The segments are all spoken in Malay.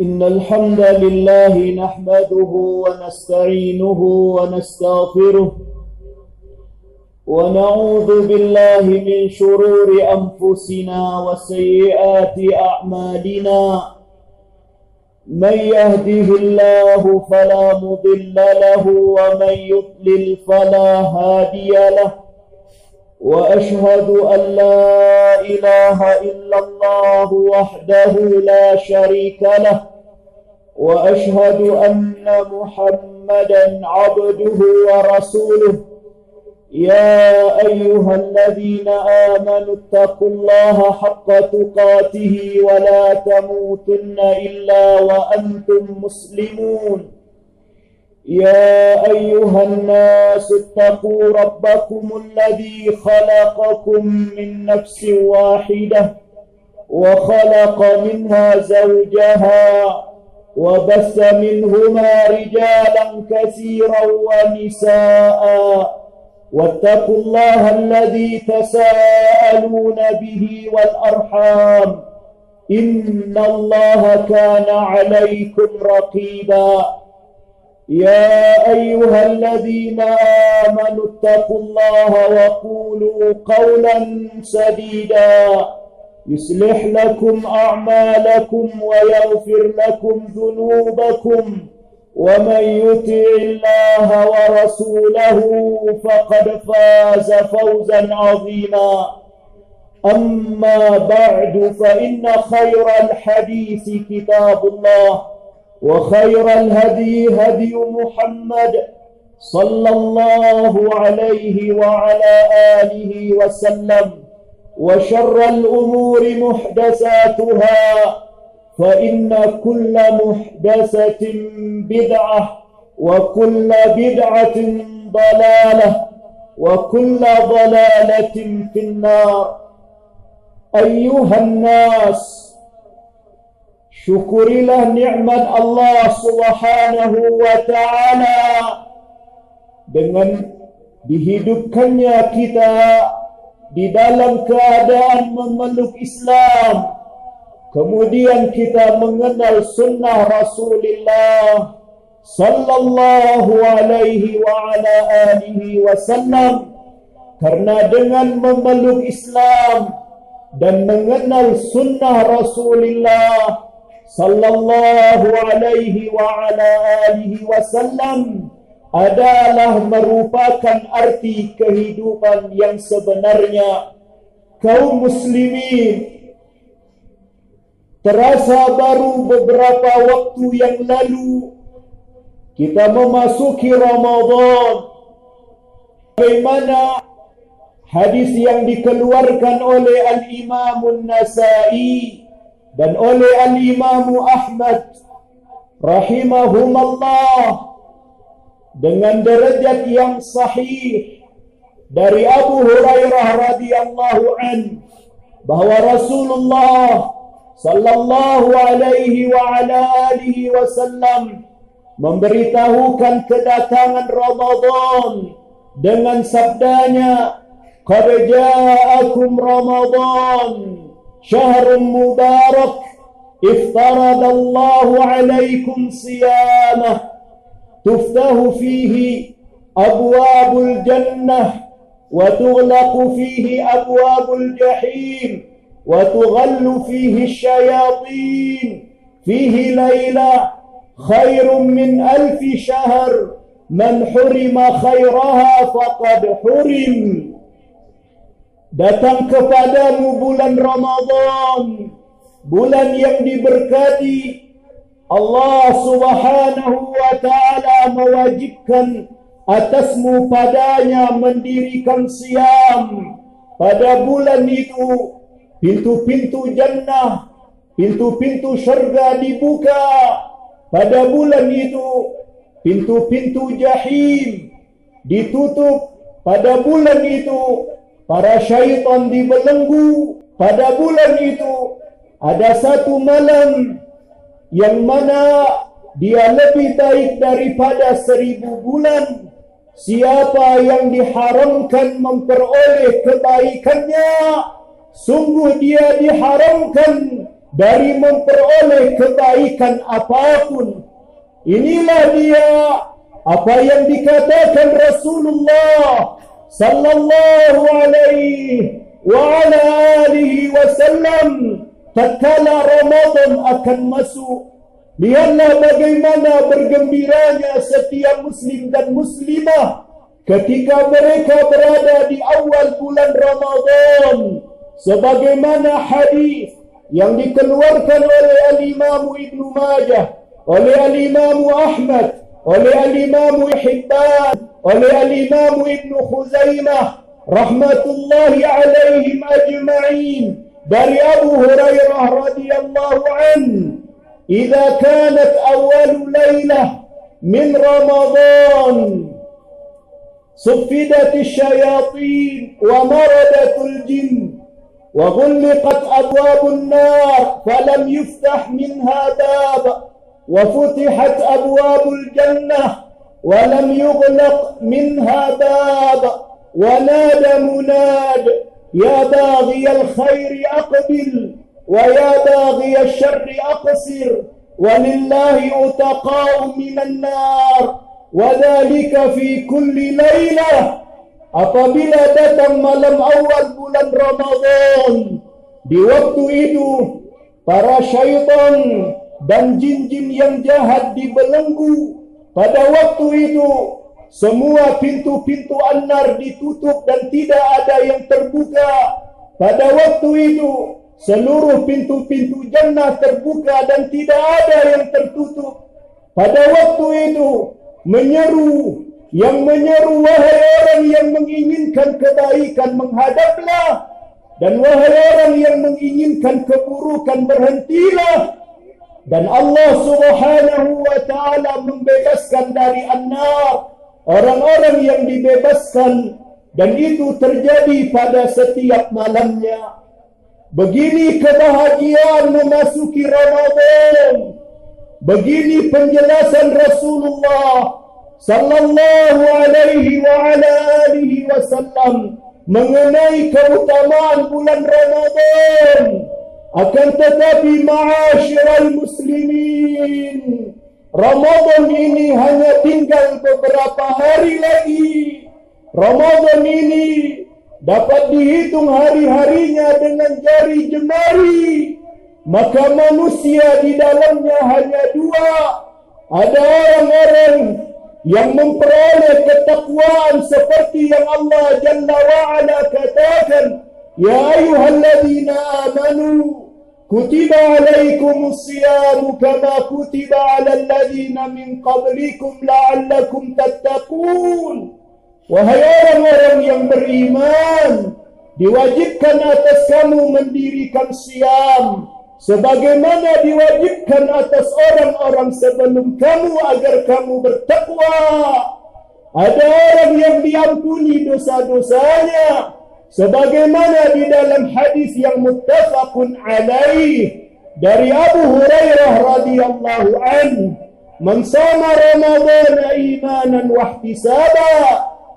إن الحمد لله نحمده ونستعينه ونستغفره ونعوذ بالله من شرور أنفسنا وسيئات أعمالنا من يهده الله فلا مضل له ومن يضلل فلا هادي له وأشهد أن لا إله إلا الله وحده لا شريك له وأشهد أن محمدا عبده ورسوله يا أيها الذين آمنوا اتقوا الله حق تقاته ولا تموتن إلا وأنتم مسلمون يا أيها الناس اتقوا ربكم الذي خلقكم من نفس واحدة وخلق منها زوجها وبث منهما رجالا كثيرا ونساء واتقوا الله الذي تساءلون به والأرحام إن الله كان عليكم رقيبا يا أيها الذين آمنوا اتقوا الله وقولوا قولا سديدا يصلح لكم أعمالكم ويغفر لكم ذنوبكم ومن يطع الله ورسوله فقد فاز فوزا عظيما أما بعد فإن خير الحديث كتاب الله وخير الهدي هدي محمد صلى الله عليه وعلى آله وسلم وشر الأمور محدثاتها فإن كل محدثة بدعة وكل بدعة ضلالة وكل ضلالة في النار. أيها الناس, syukurilah nikmat Allah Subhanahu wa ta'ala dengan dihidupkannya kita di dalam keadaan memeluk Islam. Kemudian kita mengenal sunnah Rasulullah sallallahu alaihi wa ala alihi wasallam. Karena dengan memeluk Islam dan mengenal sunnah Rasulullah sallallahu alaihi wa ala alihi wasallam adalah merupakan arti kehidupan yang sebenarnya. Kaum muslimin, terasa baru beberapa waktu yang lalu kita memasuki Ramadan. Bagaimana hadis yang dikeluarkan oleh Al-Imam An-Nasai dan oleh Al-Imam Ahmad rahimahumallah dengan derajat yang sahih dari Abu Hurairah radhiyallahu an bahwa Rasulullah sallallahu alaihi wa ala alihi wasallam memberitahukan kedatangan Ramadan dengan sabdanya, qad ja'akum Ramadan syahrun mubarak iftaradallahu alaikum siyamah tuftahu fihi abwabul jannah wa tughlaqu fihi abwabul jahim وتغل فيه الشياطين فيه ليلة خير من 1000 شهر من حرم خيرها فقد حرم. Datang kepadamu bulan Ramadan, bulan yang diberkati. Allah Subhanahu wa ta'ala mewajibkan atasmu padanya mendirikan siam. Pada bulan itu pintu-pintu jannah, pintu-pintu syurga dibuka. Pada bulan itu pintu-pintu jahim ditutup. Pada bulan itu para syaitan dibelenggu. Pada bulan itu ada satu malam yang mana dia lebih baik daripada 1000 bulan. Siapa yang diharamkan memperoleh kebaikannya, sungguh dia diharamkan dari memperoleh kebaikan apapun. Inilah dia apa yang dikatakan Rasulullah sallallahu alaihi wa ala alihi wasallam tatkala Ramadan akan masuk. Lihatlah bagaimana bergembiranya setiap muslim dan muslimah ketika mereka berada di awal bulan Ramadan, sebagaimana hadis yang dikeluarkan oleh Al-Imam Ibnu Majah, oleh Al-Imam Ahmad, oleh Al-Imam Hibban, oleh Al-Imam Ibnu Khuzaimah rahmatullahi alaihim ajma'in, dari Abu Hurairah radhiyallahu anhu, "Idza kanat awwalu lailah min Ramadan suffidat asy-syayatin wa maradatul jinn wa ghulqat abwabun nar falam yuftah minha bab wa futihat abwabul jannah wa lam yughlaq minha bab wa nada munad ya baghiyal khairi aqbil wa ya baghiyal syarri aqsir wa lillahi utaqa'u minan nar wa dhalika fi kulli lailah." Apabila datang malam awal bulan Ramadan, di waktu itu para syaitan dan jin-jin yang jahat dibelenggu. Pada waktu itu semua pintu-pintu an-nar ditutup dan tidak ada yang terbuka. Pada waktu itu seluruh pintu-pintu jannah terbuka dan tidak ada yang tertutup. Pada waktu itu yang menyeru, "Wahai orang yang menginginkan kebaikan, menghadaplah, dan wahai orang yang menginginkan keburukan, berhentilah." Dan Allah Subhanahu wa ta'ala membebaskan dari an-nar orang-orang yang dibebaskan, dan itu terjadi pada setiap malamnya. Begini kebahagiaan memasuki Ramadan. Begini penjelasan Rasulullah sallallahu alaihi wa ala alihi wasallam mengenai keutamaan bulan Ramadan. Akan tetapi ma'asyiral muslimin, Ramadan ini hanya tinggal beberapa hari lagi. Ramadan ini dapat dihitung hari-harinya dengan jari jemari. Maka manusia di dalamnya hanya dua. Ada orang-orang yang memperoleh ketakwaan seperti yang Allah Jalla wa'ala katakan, "Ya ayyuhalladzina amanu kutiba alaikumus siyamu kama kutiba alal ladzina min qablikum la'allakum tattaqun." Wahai orang-orang yang beriman, diwajibkan atas kamu mendirikan siyam sebagaimana diwajibkan atas orang-orang sebelum kamu agar kamu bertakwa. Ada orang yang diampuni dosa-dosanya sebagaimana di dalam hadis yang muttafaqun alaih dari Abu Hurairah radhiyallahu anhu, "Man shama Ramadhana imanan wa ihtisaba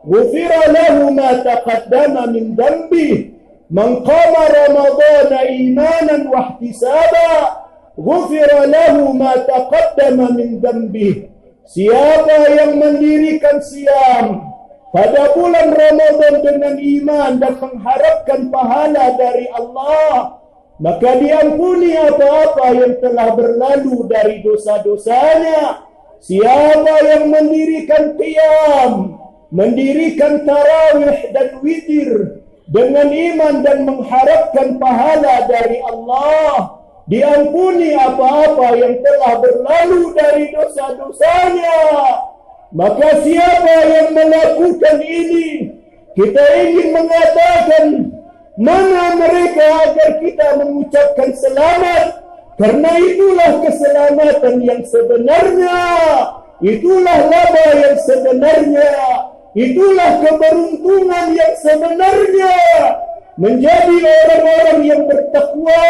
ghufira lahu ma taqaddama min dhanbihi. Man qama Ramadhana imanan wa ihtisaba ghufira lahu ma taqaddama min dhanbihi." Siapa yang mendirikan siam pada bulan Ramadan dengan iman dan mengharapkan pahala dari Allah, maka diampuni apa-apa yang telah berlalu dari dosa-dosanya. Siapa yang mendirikan qiyam, mendirikan tarawih dan witir dengan iman dan mengharapkan pahala dari Allah, diampuni apa-apa yang telah berlalu dari dosa-dosanya. Maka siapa yang melakukan ini, kita ingin mengatakan, mana mereka agar kita mengucapkan selamat? Karena itulah keselamatan yang sebenarnya, itulah laba yang sebenarnya, itulah keberuntungan yang sebenarnya. Menjadi orang-orang yang bertakwa,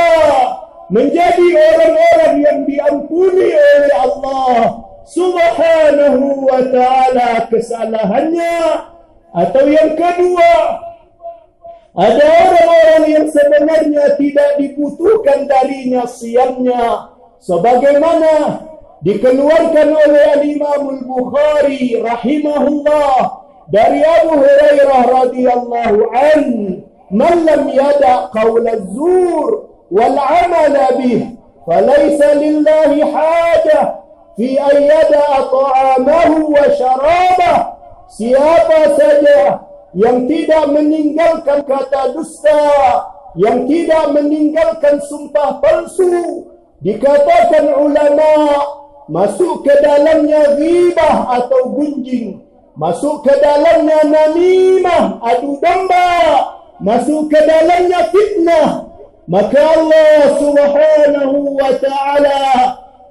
menjadi orang-orang yang diampuni oleh Allah Subhanahu wa ta'ala kesalahannya. Atau yang kedua, Ada orang-orang yang sebenarnya tidak dibutuhkan darinya siamnya, sebagaimana dikeluarkan oleh Al-Imam Al-Bukhari rahimahullah dari Abu Hurairah radhiyallahu anhu, "Man lam yada' qaul az-zur wal 'amal bih, falaysa lillahi hajah fi an yada'a ta'amahu wa syarabah." Siapa saja yang tidak meninggalkan kata dusta, yang tidak meninggalkan sumpah palsu, dikatakan ulama masuk ke dalamnya ghibah atau gunjing, masuk ke dalamnya namimah, adu domba, masuk ke dalamnya fitnah. Maka Allah Subhanahu wa ta'ala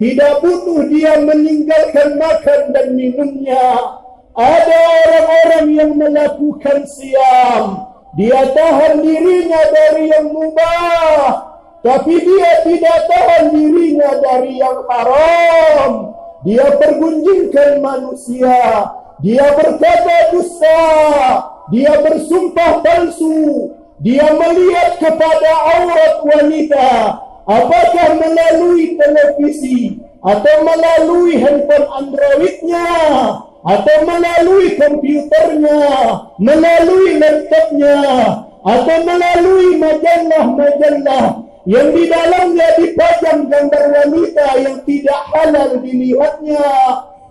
tidak butuh dia meninggalkan makan dan minumnya. Ada orang-orang yang melakukan siam, dia tahan dirinya dari yang mubah, tapi dia tidak tahan dirinya dari yang haram. Dia pergunjingkan manusia, dia berkata dusta, dia bersumpah palsu, dia melihat kepada aurat wanita, apakah melalui televisi, atau melalui handphone Androidnya, atau melalui komputernya, melalui laptopnya, atau melalui majalah-majalah yang di dalamnya dipajang gambar wanita yang tidak halal dilihatnya.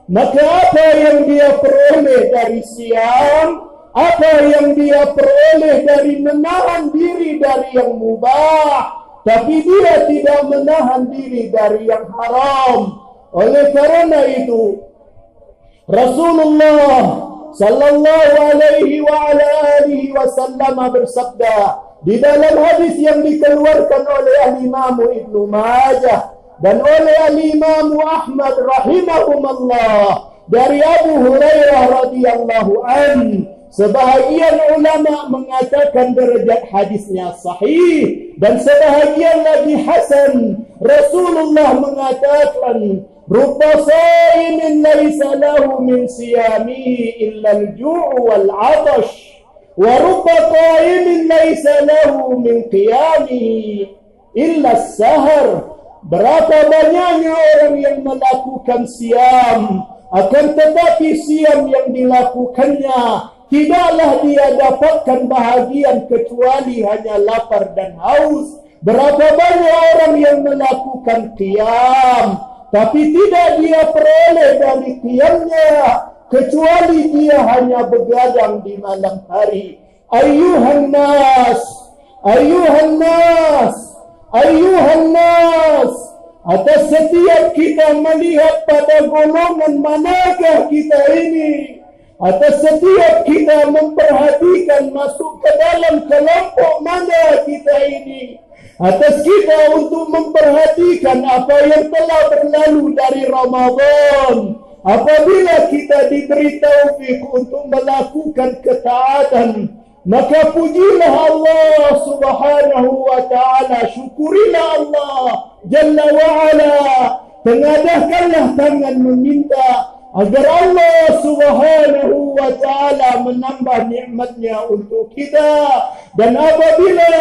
Maka apa yang dia peroleh dari siam? Apa yang dia peroleh dari menahan diri dari yang mubah, tapi dia tidak menahan diri dari yang haram. Oleh karena itu, Rasulullah sallallahu alaihi wa ala alihi wasallam bersabda di dalam hadis yang dikeluarkan oleh Al-Imam Ibnu Majah dan oleh Al-Imam Ahmad rahimahumullah dari Abu Hurairah radhiyallahu anhu, sebahagian ulama mengatakan derajat hadisnya sahih dan sebahagian lagi hasan. Rasulullah mengatakan, "Rubba sha'imin laysa lahu min siyamihi illa al-ju' wal 'atash, wa rubba qa'imin laysa lahu min qiyamihi illa as-sahar." Berapa banyaknya orang yang melakukan siam, akan tetapi siam yang dilakukannya tidaklah dia dapatkan bahagian kecuali hanya lapar dan haus. Berapa banyak orang yang melakukan qiyam, tapi tidak dia peroleh dari qiyamnya kecuali dia hanya begadang di malam hari. Ayuhan nas, ayuhan nas, ayuhan nas. Atas setiap kita melihat pada golongan manakah kita ini, atas setiap kita memperhatikan masuk ke dalam kelompok mana kita ini, atas kita untuk memperhatikan apa yang telah berlalu dari Ramadan. Apabila kita diberi taufik untuk melakukan ketaatan, maka pujilah Allah Subhanahu wa ta'ala, syukurilah Allah Jalla wa'ala, tengadahkanlah tangan meminta agar Allah Subhanahu wa ta'ala menambah nikmatnya untuk kita. Dan apabila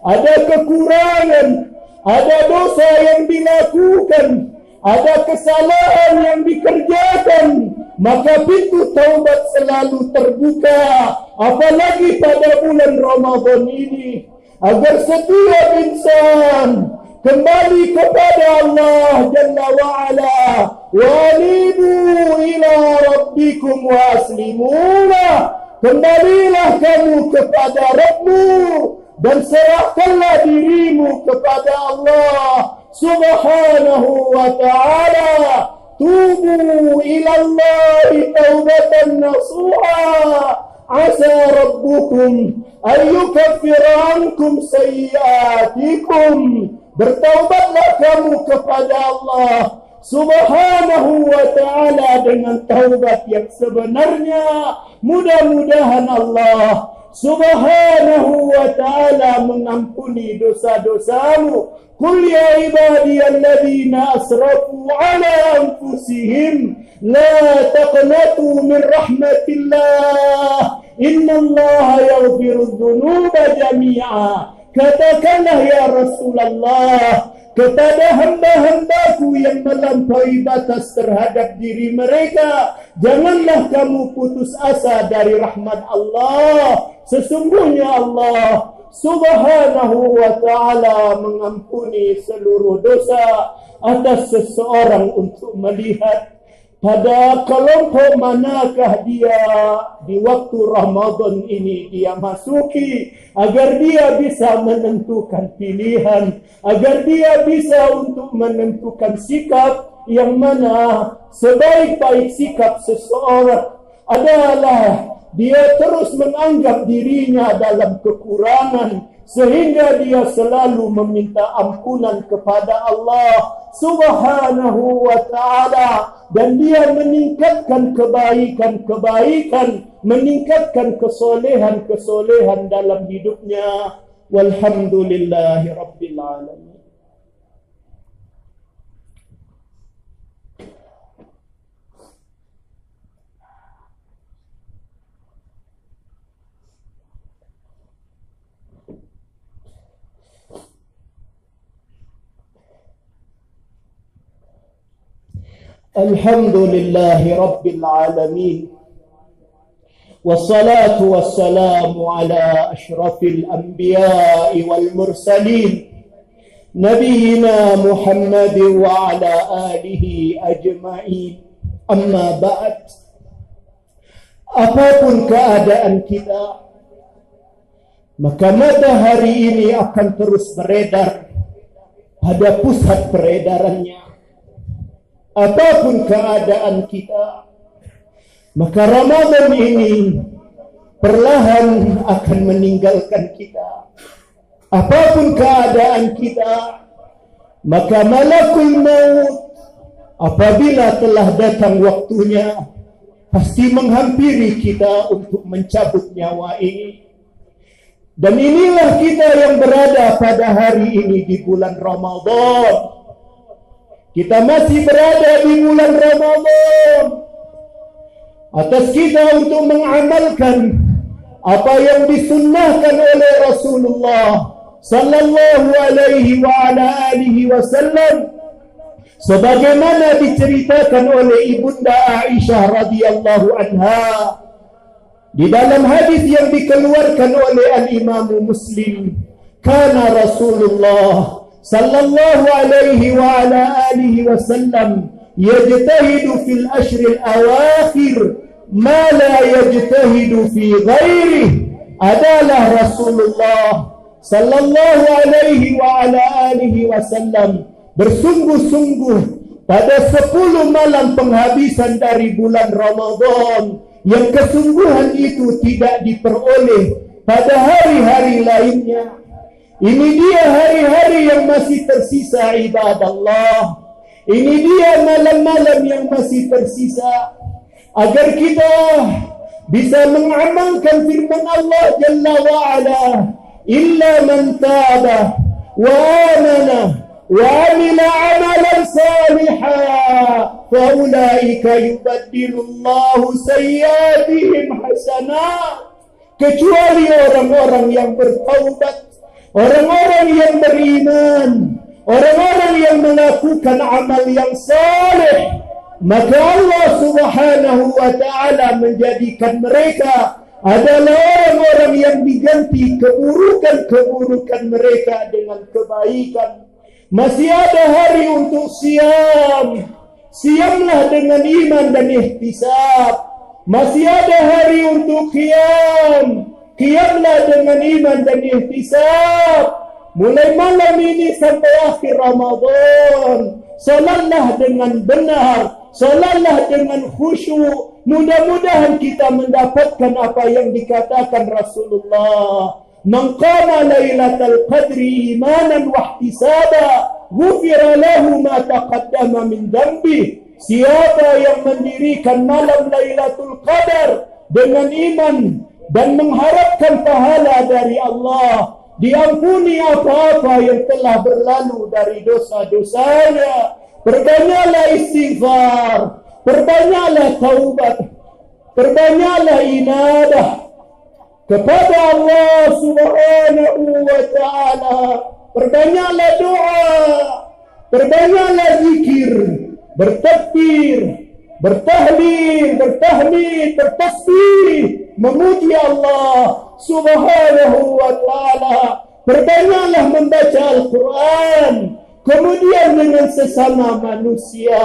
ada kekurangan, ada dosa yang dilakukan, ada kesalahan yang dikerjakan, maka pintu taubat selalu terbuka, apalagi pada bulan Ramadan ini, agar setiap insan kembali kepada Allah Jalla wa'ala. Wa anibu ila rabbikum wa aslimulah. Kembalilah kamu kepada Rabbmu dan serahkanlah dirimu kepada Allah Subhanahu wa ta'ala. Tubu ila Allahi taubatan nasuha. Asa rabbukum ayyukaffira ankum sayyiatikum. Bertaubatlah kamu kepada Allah Subhanahu wa ta'ala dengan taubat yang sebenarnya. Mudah-mudahan Allah Subhanahu wa ta'ala mengampuni dosa-dosamu. Qul ya ibadiyalladzina asrafu ala anfusihim la taqnatu min rahmatillah Innallaha yaghfiru dzunuba jami'a. Katakanlah ya Rasulullah kepada hamba-hambaku yang melampaui batas terhadap diri mereka, janganlah kamu putus asa dari rahmat Allah. Sesungguhnya Allah Subhanahu wa ta'ala mengampuni seluruh dosa atas seseorang untuk melihat pada kelompok manakah dia di waktu Ramadan ini dia masuki, agar dia bisa menentukan pilihan, agar dia bisa untuk menentukan sikap yang mana sebaik-baik sikap seseorang adalah dia terus menganggap dirinya dalam kekurangan, sehingga dia selalu meminta ampunan kepada Allah Subhanahu wa ta'ala, dan dia meningkatkan kebaikan-kebaikan, meningkatkan kesolehan-kesolehan dalam hidupnya. Walhamdulillahi Rabbil Alamin. Alhamdulillahi Rabbil Alamin. Wassalatu wassalamu ala ashrafil anbiya'i wal mursalin, Nabiyyina Muhammad wa ala alihi ajma'in. Amma ba'd. Apapun keadaan kita, maka matahari ini akan terus beredar pada pusat peredarannya. Apapun keadaan kita, maka Ramadan ini perlahan akan meninggalkan kita. Apapun keadaan kita, maka malakul maut apabila telah datang waktunya pasti menghampiri kita untuk mencabut nyawa ini. Dan inilah kita yang berada pada hari ini di bulan Ramadan. Kita masih berada di bulan Ramadan. Atas kita untuk mengamalkan apa yang disunnahkan oleh Rasulullah sallallahu alaihi wa ala alihi wasallam, sebagaimana diceritakan oleh Ibunda Aisyah radhiyallahu anha di dalam hadis yang dikeluarkan oleh Al-Imam Muslim. Kana Rasulullah sallallahu alaihi wa ala alihi wasallam yajtahidu fil ashril awakhir ma la yajtahidu fi ghairihi. Adalah Rasulullah sallallahu alaihi wa ala alihi wasallam bersungguh-sungguh pada 10 malam penghabisan dari bulan Ramadan, yang kesungguhan itu tidak diperoleh pada hari-hari lainnya. Ini dia hari-hari yang masih tersisa ibadallah. Ini dia malam-malam yang masih tersisa, agar kita bisa mengamalkan firman Allah Jalla wa'ala, illa man taba wa amana wa amila amalan salihan fa ulaika yubaddilullahu sayyiatihim hasanat. Kecuali orang-orang yang bertaubat, orang-orang yang beriman, orang-orang yang melakukan amal yang saleh, maka Allah Subhanahu wa ta'ala menjadikan mereka adalah orang-orang yang diganti keburukan-keburukan mereka dengan kebaikan. Masih ada hari untuk siam. Siamlah dengan iman dan ihtisab. Masih ada hari untuk qiyam. Qiyamlah dengan iman dan ihtisab. Mulai malam ini sampai akhir Ramadan, salatlah dengan benar, salatlah dengan khusyuk. Mudah-mudahan kita mendapatkan apa yang dikatakan Rasulullah, man qama lailatal qadri imanan wa ihtisaba ghufira lahu ma taqaddama min dhanbi. Siapa yang mendirikan malam Lailatul Qadar dengan iman dan mengharapkan pahala dari Allah, diampuni apa-apa yang telah berlalu dari dosa-dosanya. Perbanyaklah istighfar, perbanyaklah taubat, perbanyaklah inadah, kepada Allah Subhanahu wa ta'ala. Perbanyaklah doa, perbanyaklah zikir, bertakbir, bertahlil, bertahmid, bertasbih, memuji Allah Subhanahu wa ta'ala. Perbanyaklah membaca Al-Quran, kemudian dengan sesama manusia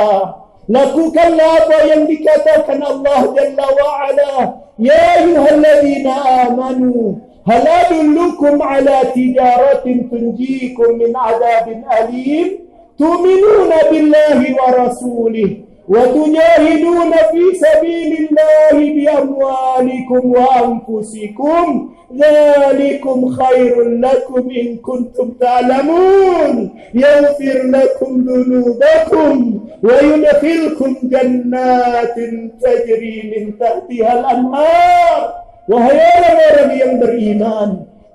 lakukanlah apa yang dikatakan Allah Jalla wa'ala, ya ayyuhalladzina amanu hal adullukum ala tijaratin tunjikum min adabin alim tu'minuna billahi wa rasulih wa tujahiduna fi sabilillahi bi amwalikum wa anfusikum dzalikum khairul lakum in kuntum ta'lamun yaghfir lakum dhunubakum wa yudkhilkum jannatin tajri min tahtiha al-anhar. Wahai orang-orang yang beriman,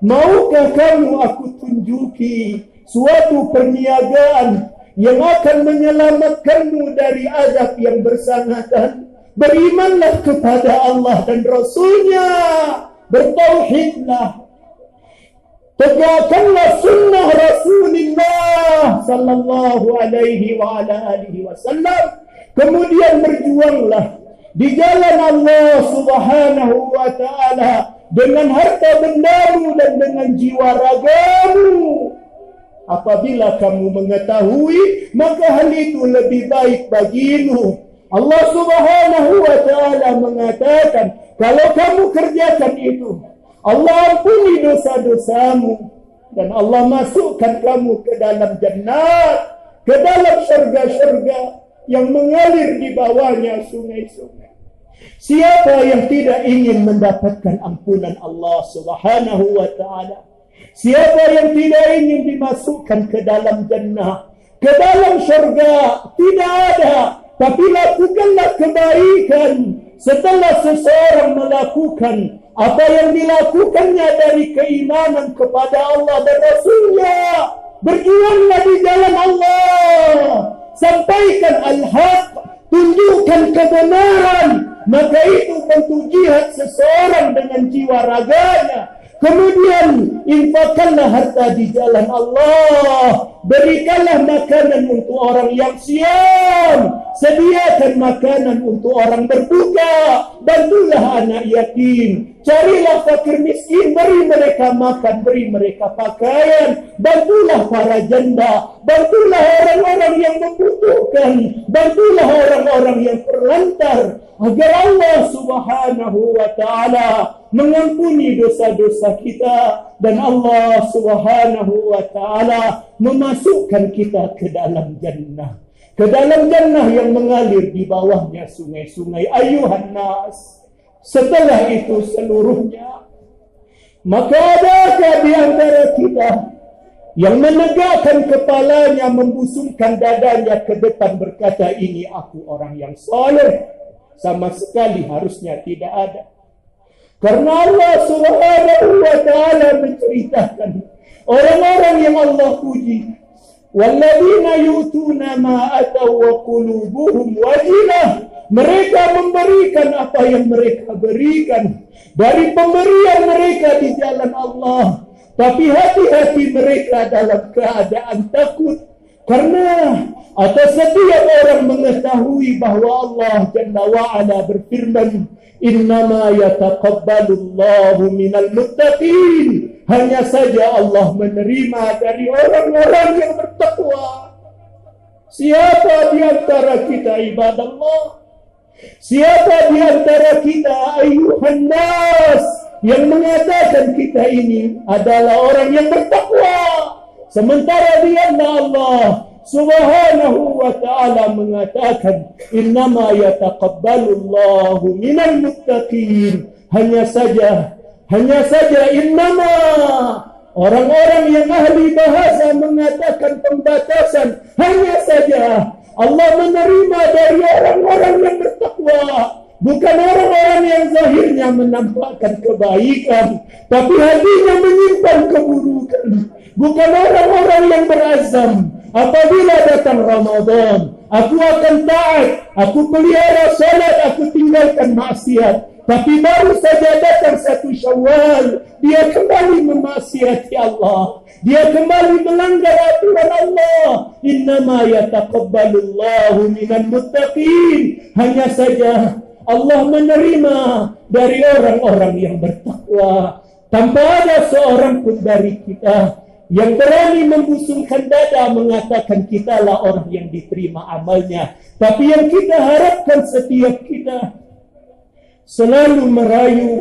maukah kamu aku tunjuki suatu perniagaan yang akan menyelamatkanmu dari azab yang bersangatan? Berimanlah kepada Allah dan Rasulnya, bertauhidlah, tegakkanlah sunnah Rasulullah sallallahu alaihi wa ala alihi wasallam, kemudian berjuanglah di jalan Allah Subhanahu wa ta'ala dengan harta bendamu dan dengan jiwa ragamu. Apabila kamu mengetahui, maka hal itu lebih baik bagimu. Allah Subhanahu wa ta'ala mengatakan, kalau kamu kerjakan itu, Allah ampuni dosa-dosamu dan Allah masukkan kamu ke dalam jannat, ke dalam syurga-syurga yang mengalir di bawahnya sungai-sungai. Siapa yang tidak ingin mendapatkan ampunan Allah Subhanahu wa ta'ala? Siapa yang tidak ingin dimasukkan ke dalam jannah, ke dalam syurga? Tidak ada. Tapi lakukanlah kebaikan setelah seseorang melakukan apa yang dilakukannya dari keimanan kepada Allah dan Rasulnya. Berjuanglah di jalan Allah, sampaikan al-haq, tunjukkan kebenaran. Maka itu bentuk jihad seseorang dengan jiwa raganya. Kemudian infakkanlah harta di jalan Allah, berikanlah makanan untuk orang yang siam, sediakan makanan untuk orang berbuka, bantulah anak yatim, carilah fakir miskin, beri mereka makan, beri mereka pakaian, bantulah para janda, bantulah orang-orang yang membutuhkan, bantulah orang-orang yang terlantar, agar Allah Subhanahu wa ta'ala mengampuni dosa-dosa kita dan Allah Subhanahu wa ta'ala memasukkan kita ke dalam jannah, ke dalam jannah yang mengalir di bawahnya sungai-sungai. Ayuhan nas, setelah itu seluruhnya, maka adakah di antara kita yang menegakkan kepalanya, membusungkan dadanya ke depan berkata, ini aku orang yang soleh? Sama sekali harusnya tidak ada. Karena Allah Subhanahu wa ta'ala menceritakan orang-orang yang Allah puji, walladzina yu'tuna ma ataw wa qulubuhum wajilah, mereka memberikan apa yang mereka berikan dari pemberian mereka di jalan Allah, tapi hati-hati mereka dalam keadaan takut. Karena atas setiap orang mengetahui bahwa Allah Jalla wa'ala berfirman, innama yataqabbalullahu minal muttaqin, hanya saja Allah menerima dari orang-orang yang bertakwa. Siapa di antara kita ibadallah? Siapa di antara kita ayuhan nas yang mengatakan kita ini adalah orang yang bertakwa? Sementara dia Allah Subhanahu wa ta'ala mengatakan, innama yataqabbalullahu minal muttaqin, hanya saja innama, orang-orang yang ahli bahasa mengatakan pembatasan, hanya saja Allah menerima dari orang-orang yang bertakwa, bukan orang-orang yang zahirnya menampakkan kebaikan tapi hatinya menyimpan keburukan. Bukan orang-orang yang berazam, apabila datang Ramadan, aku akan taat, aku pelihara salat, aku tinggalkan maksiat. Tapi baru saja datang 1 Syawal, dia kembali memaksiati Allah. Dia kembali melanggar aturan Allah. Innama yataqabbalullahu minal muttaqin. Hanya saja Allah menerima dari orang-orang yang bertakwa. Tanpa ada seorang pun dari kita yang berani membusungkan dada mengatakan kitalah orang yang diterima amalnya. Tapi yang kita harapkan setiap kita selalu merayu,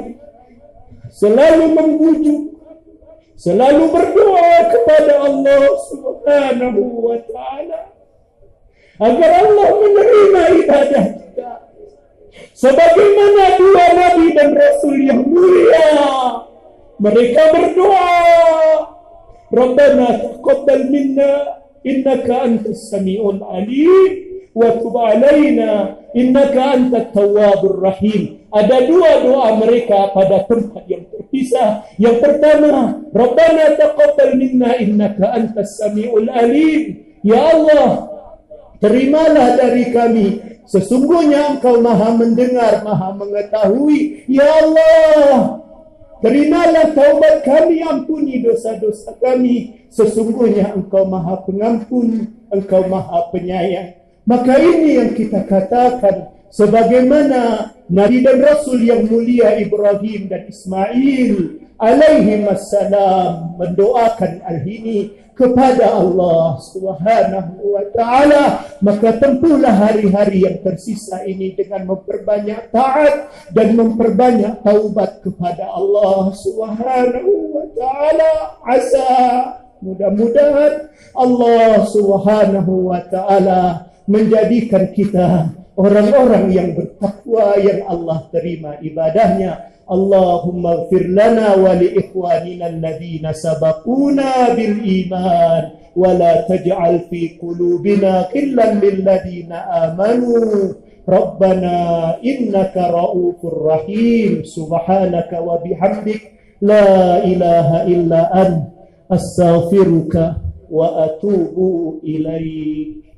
selalu membujuk, selalu berdoa kepada Allah Subhanahu wa ta'ala agar Allah menerima ibadah kita. Sebagaimana dua Nabi dan Rasul yang mulia, mereka berdoa, Rabbana taqabbal minna innaka antas sami'ul alim wa tub alaina innaka antat tawwabur rahim. Ada dua doa mereka pada tempat yang terpisah. Yang pertama, Rabbana taqabbal minna innaka antas sami'ul alim. Ya Allah, terimalah dari kami, sesungguhnya Engkau Maha mendengar, Maha mengetahui. Ya Allah, terimalah taubat kami, ampuni dosa-dosa kami, sesungguhnya Engkau Maha Pengampun, Engkau Maha Penyayang. Maka ini yang kita katakan sebagaimana Nabi dan Rasul yang mulia Ibrahim dan Ismail alaihi wassalam mendoakan hal ini kepada Allah Subhanahu wa ta'ala. Maka tempuhlah hari-hari yang tersisa ini dengan memperbanyak taat dan memperbanyak taubat kepada Allah Subhanahu wa ta'ala. Asa, mudah-mudahan Allah Subhanahu wa ta'ala menjadikan kita orang-orang yang bertakwa yang Allah terima ibadahnya. Allahumma ighfir lana wa li ikhwanina alladhina sabaquna bil iman wa la taj'al fi qulubina ghillan lil ladina amanu rabbana innaka ra'ufur rahim. Subhanaka wa bihamdik la ilaha illa anta astaghfiruka wa atubu ilaik.